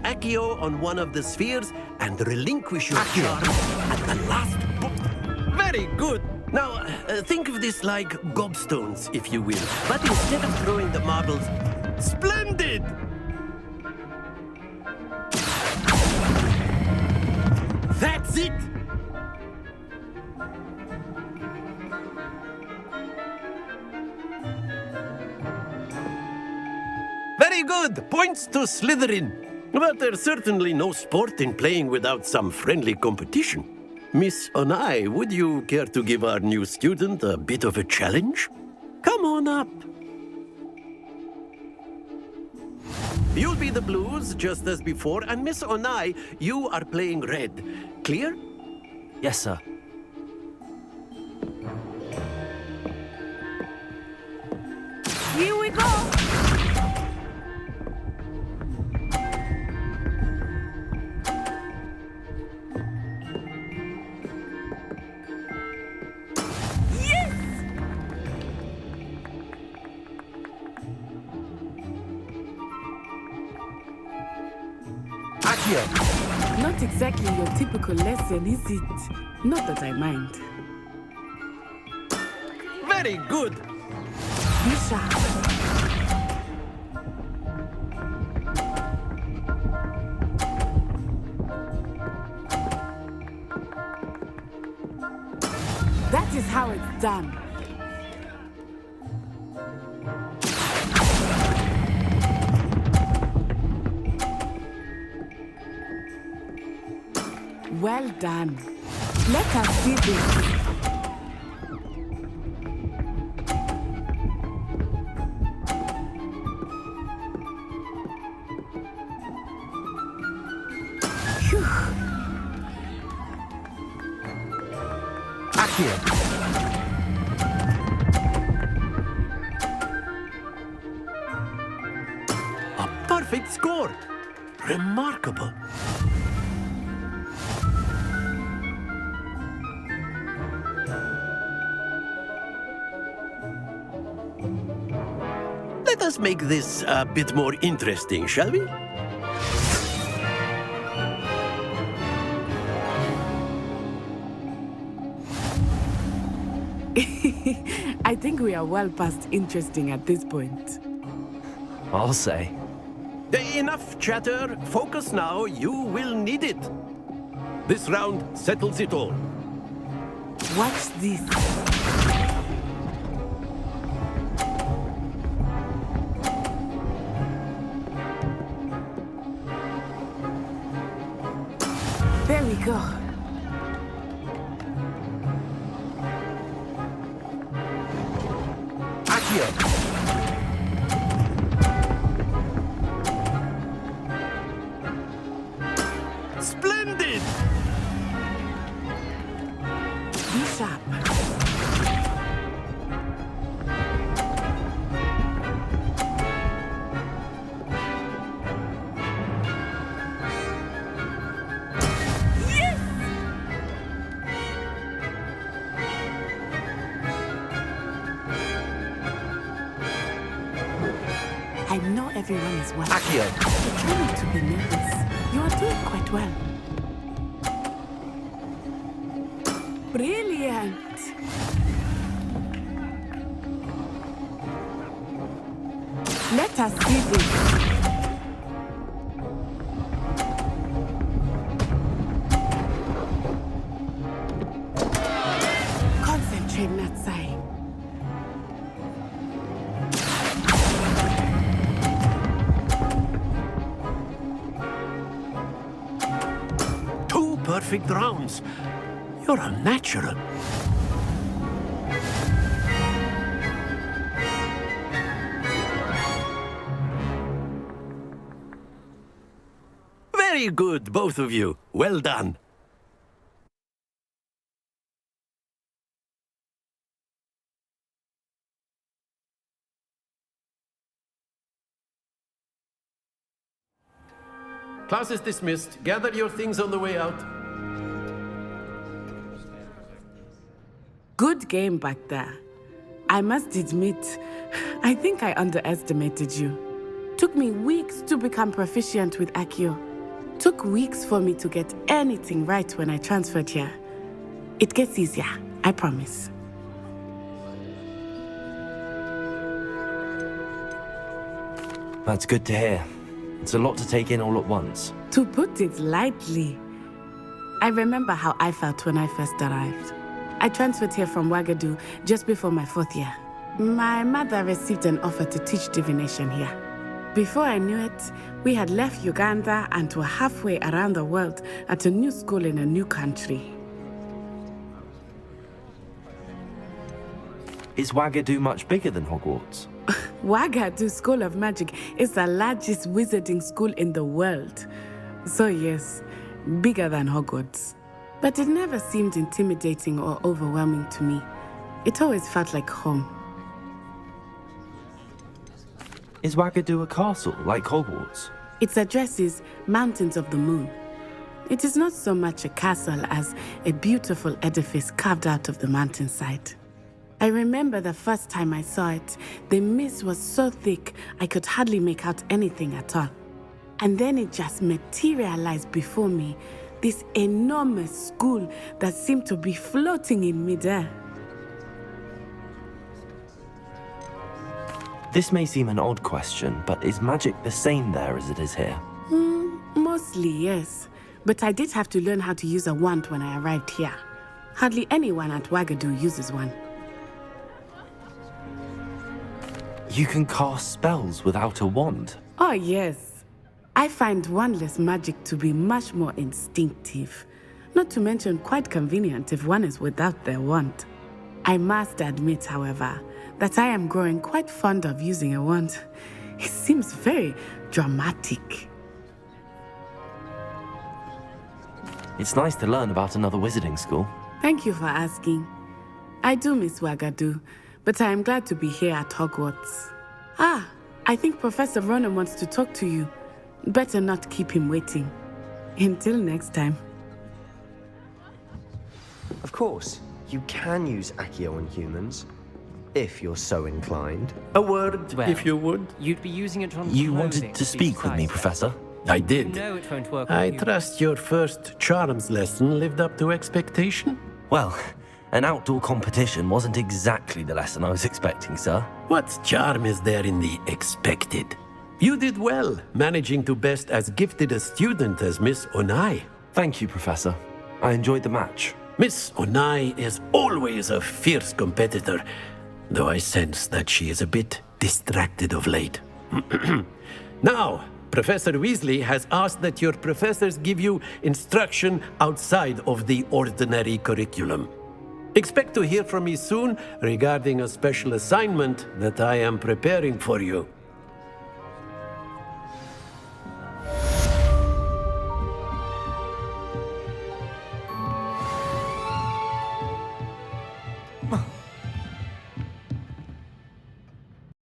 Accio on one of the spheres and relinquish your charm at the last. Very good. Now, think of this like gobstones, if you will. But instead of throwing the marbles, splendid! That's it! Very good! Points to Slytherin. But there's certainly no sport in playing without some friendly competition. Miss Onai, would you care to give our new student a bit of a challenge? Come on up. You'll be the blues, just as before, and Miss Onai, you are playing red. Clear? Yes, sir. Here we go! Not exactly your typical lesson, is it? Not that I mind. Very good. Be sharp. That is how it's done. Well done. Let us see this. Phew. Accio. A perfect score. Remarkable. Let us make this a bit more interesting, shall we? I think we are well past interesting at this point. I'll say. Enough chatter. Focus now. You will need it. This round settles it all. Watch this. There we go. Accio. Splendid! Be sharp. I know everyone is watching. Accio. But try not to be nervous. You are doing quite well. Brilliant! Let us see this. Concentrate, Natsai. Two perfect rounds. You're a natural. Very good, both of you. Well done. Class is dismissed. Gather your things on the way out. Good game back there. I must admit, I think I underestimated you. Took me weeks to become proficient with Accio. Took weeks for me to get anything right when I transferred here. It gets easier, I promise. That's good to hear. It's a lot to take in all at once. To put it lightly, I remember how I felt when I first arrived. I transferred here from Ouagadougou just before my 4th year. My mother received an offer to teach divination here. Before I knew it, we had left Uganda and were halfway around the world at a new school in a new country. Is Ouagadougou much bigger than Hogwarts? Ouagadougou School of Magic is the largest wizarding school in the world. So yes, bigger than Hogwarts. But it never seemed intimidating or overwhelming to me. It always felt like home. Is Ouagadougou a castle, like Hogwarts? Its address is Mountains of the Moon. It is not so much a castle as a beautiful edifice carved out of the mountainside. I remember the first time I saw it, the mist was so thick I could hardly make out anything at all. And then it just materialized before me, this enormous school that seemed to be floating in midair. This may seem an odd question, but is magic the same there as it is here? Mostly, yes. But I did have to learn how to use a wand when I arrived here. Hardly anyone at Ouagadougou uses one. You can cast spells without a wand? Oh, yes. I find wandless magic to be much more instinctive. Not to mention quite convenient if one is without their wand. I must admit, however, that I am growing quite fond of using a wand. It seems very dramatic. It's nice to learn about another wizarding school. Thank you for asking. I do miss Ouagadougou, but I am glad to be here at Hogwarts. I think Professor Ronan wants to talk to you. Better not keep him waiting. Until next time. Of course, you can use Accio on humans, if you're so inclined. A word, Well, if you would. You'd be using it on You clothing wanted to be speak with me, precise. Professor? I did. No, it won't work I on you. trust your first charms lesson lived up to expectation. Well, an outdoor competition wasn't exactly the lesson I was expecting, sir. What charm is there in the expected? You did well, managing to best as gifted a student as Miss Onai. Thank you, Professor. I enjoyed the match. Miss Onai is always a fierce competitor, though I sense that she is a bit distracted of late. Now, Professor Weasley has asked that your professors give you instruction outside of the ordinary curriculum. Expect to hear from me soon regarding a special assignment that I am preparing for you.